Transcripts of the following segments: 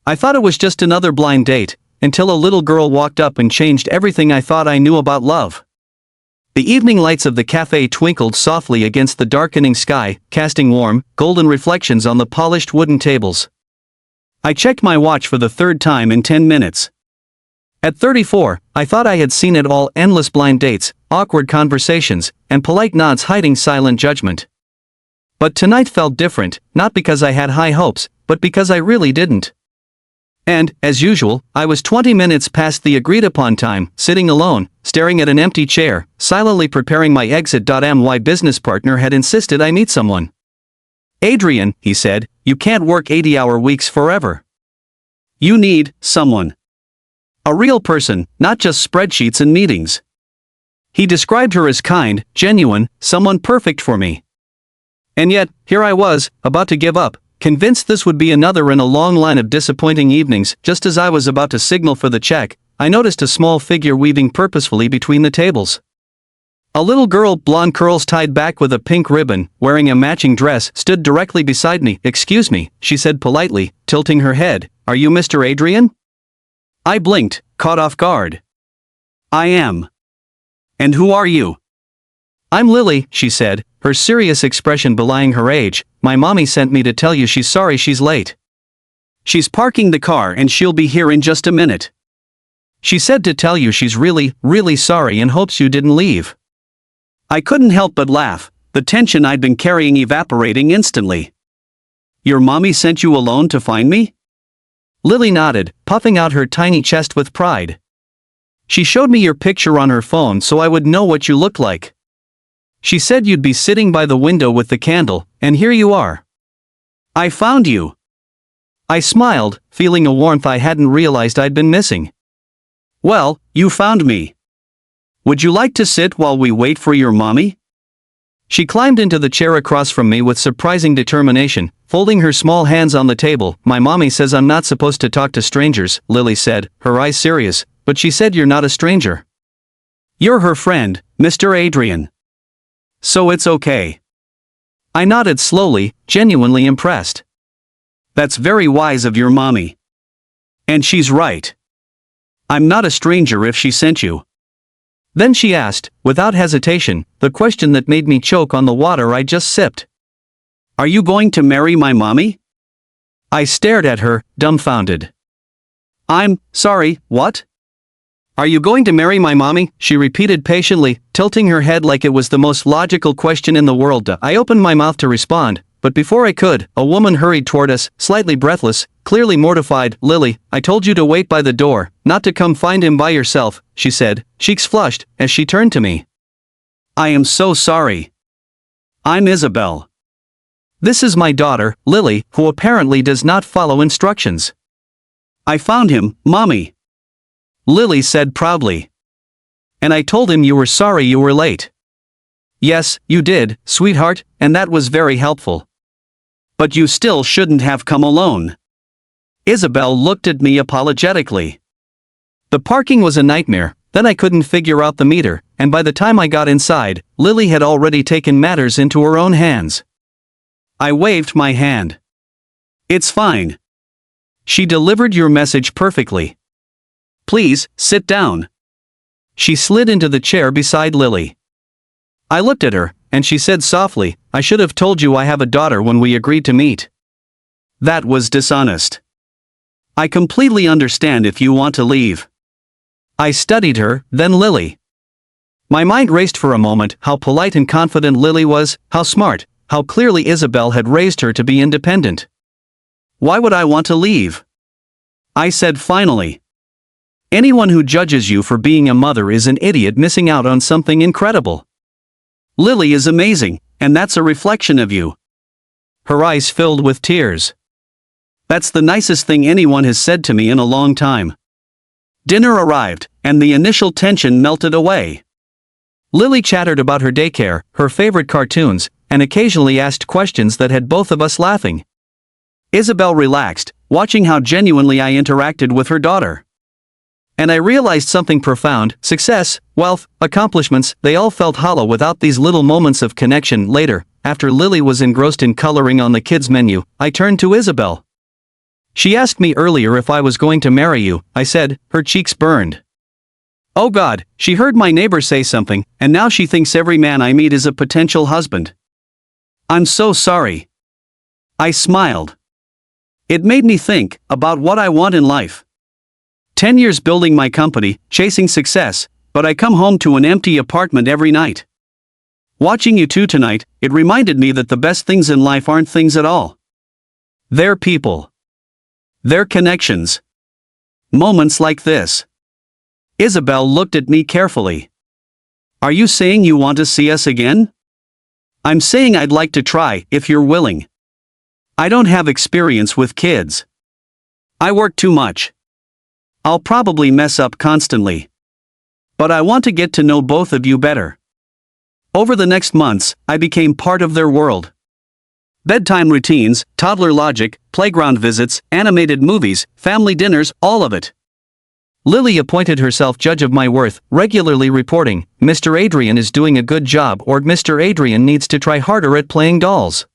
I thought it was just another blind date, until a little girl walked up and changed everything I thought I knew about love. The evening lights of the cafe twinkled softly against the darkening sky, casting warm, golden reflections on the polished wooden tables. I checked my watch for the third time in 10 minutes. At 34, I thought I had seen it all: endless blind dates, awkward conversations, and polite nods hiding silent judgment. But tonight felt different, not because I had high hopes, but because I really didn't. And, as usual, I was 20 minutes past the agreed-upon time, sitting alone, staring at an empty chair, silently preparing my exit. My business partner had insisted I meet someone. "Adrian," he said, "you can't work 80-hour weeks forever. You need someone. A real person, not just spreadsheets and meetings." He described her as kind, genuine, someone perfect for me. And yet, here I was, about to give up, convinced this would be another in a long line of disappointing evenings. Just as I was about to signal for the check, I noticed a small figure weaving purposefully between the tables. A little girl, blonde curls tied back with a pink ribbon, wearing a matching dress, stood directly beside me. "Excuse me," she said politely, tilting her head, "are you Mr. Adrian?" I blinked, caught off guard. "I am." "And who are you?" "I'm Lily," she said, her serious expression belying her age. "My mommy sent me to tell you she's sorry she's late. She's parking the car and she'll be here in just a minute. She said to tell you she's really, really sorry and hopes you didn't leave." I couldn't help but laugh, the tension I'd been carrying evaporating instantly. "Your mommy sent you alone to find me?" Lily nodded, puffing out her tiny chest with pride. "She showed me your picture on her phone so I would know what you looked like. She said you'd be sitting by the window with the candle, and here you are. I found you." I smiled, feeling a warmth I hadn't realized I'd been missing. "Well, you found me. Would you like to sit while we wait for your mommy?" She climbed into the chair across from me with surprising determination, folding her small hands on the table. "My mommy says I'm not supposed to talk to strangers," Lily said, her eyes serious, "but she said you're not a stranger. You're her friend, Mr. Adrian. So it's okay." I nodded slowly, genuinely impressed. "That's very wise of your mommy. And she's right. I'm not a stranger if she sent you." Then she asked, without hesitation, the question that made me choke on the water I just sipped. "Are you going to marry my mommy?" I stared at her, dumbfounded. "I'm sorry, what? Are you going to marry my mommy?" she repeated patiently, tilting her head like it was the most logical question in the world. I opened my mouth to respond, but before I could, a woman hurried toward us, slightly breathless, clearly mortified. "Lily, I told you to wait by the door, not to come find him by yourself," she said, cheeks flushed, as she turned to me. "I am so sorry. I'm Isabel. This is my daughter, Lily, who apparently does not follow instructions." "I found him, Mommy," Lily said proudly. "And I told him you were sorry you were late." "Yes, you did, sweetheart, and that was very helpful. But you still shouldn't have come alone." Isabel looked at me apologetically. The parking was a nightmare, then I couldn't figure out the meter, and by the time I got inside, Lily had already taken matters into her own hands. I waved my hand. "It's fine. She delivered your message perfectly. Please, sit down." She slid into the chair beside Lily. I looked at her, and she said softly, "I should have told you I have a daughter when we agreed to meet. That was dishonest. I completely understand if you want to leave." I studied her, then Lily. My mind raced for a moment. How polite and confident Lily was, how smart, how clearly Isabel had raised her to be independent. "Why would I want to leave?" I said finally. "Anyone who judges you for being a mother is an idiot missing out on something incredible. Lily is amazing, and that's a reflection of you." Her eyes filled with tears. "That's the nicest thing anyone has said to me in a long time." Dinner arrived, and the initial tension melted away. Lily chattered about her daycare, her favorite cartoons, and occasionally asked questions that had both of us laughing. Isabel relaxed, watching how genuinely I interacted with her daughter. And I realized something profound: success, wealth, accomplishments, they all felt hollow without these little moments of connection. Later, after Lily was engrossed in coloring on the kids' menu, I turned to Isabel. She asked me earlier if I was going to marry you, I said, her cheeks burned. Oh God, she heard my neighbor say something, and now she thinks every man I meet is a potential husband. I'm so sorry. I smiled. It made me think about what I want in life. 10 years building my company, chasing success, but I come home to an empty apartment every night. Watching you two tonight, it reminded me that the best things in life aren't things at all. They're people. They're connections. Moments like this. Isabel looked at me carefully. Are you saying you want to see us again? I'm saying I'd like to try, if you're willing. I don't have experience with kids. I work too much. I'll probably mess up constantly. But I want to get to know both of you better. Over the next months, I became part of their world. Bedtime routines, toddler logic, playground visits, animated movies, family dinners, all of it. Lily appointed herself judge of my worth, regularly reporting, Mr. Adrian is doing a good job or Mr. Adrian needs to try harder at playing dolls.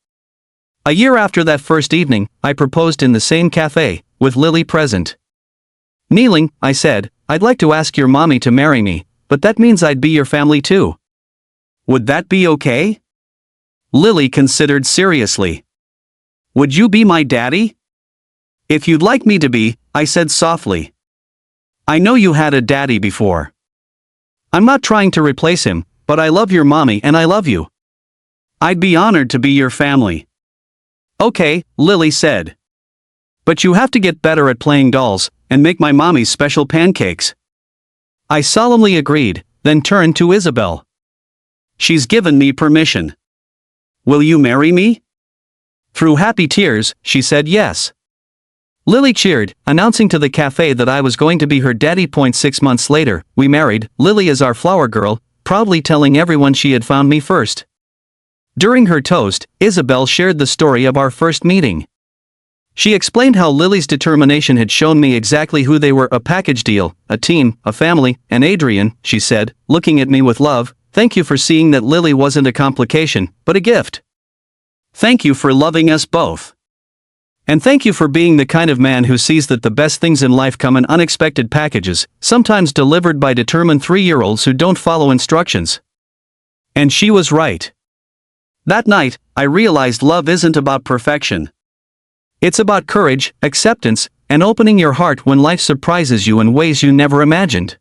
A year after that first evening, I proposed in the same cafe, with Lily present. Kneeling, I said, I'd like to ask your mommy to marry me, but that means I'd be your family too. Would that be okay? Lily considered seriously. Would you be my daddy? If you'd like me to be, I said softly. I know you had a daddy before. I'm not trying to replace him, but I love your mommy and I love you. I'd be honored to be your family. Okay, Lily said. But you have to get better at playing dolls, and make my mommy's special pancakes. I solemnly agreed, then turned to Isabel. She's given me permission. Will you marry me? Through happy tears, she said yes. Lily cheered, announcing to the cafe that I was going to be her daddy. 6 months later, we married, Lily as our flower girl, proudly telling everyone she had found me first. During her toast, Isabel shared the story of our first meeting. She explained how Lily's determination had shown me exactly who they were, a package deal, a team, a family, and Adrian, she said, looking at me with love, thank you for seeing that Lily wasn't a complication, but a gift. Thank you for loving us both. And thank you for being the kind of man who sees that the best things in life come in unexpected packages, sometimes delivered by determined 3-year-olds who don't follow instructions. And she was right. That night, I realized love isn't about perfection. It's about courage, acceptance, and opening your heart when life surprises you in ways you never imagined.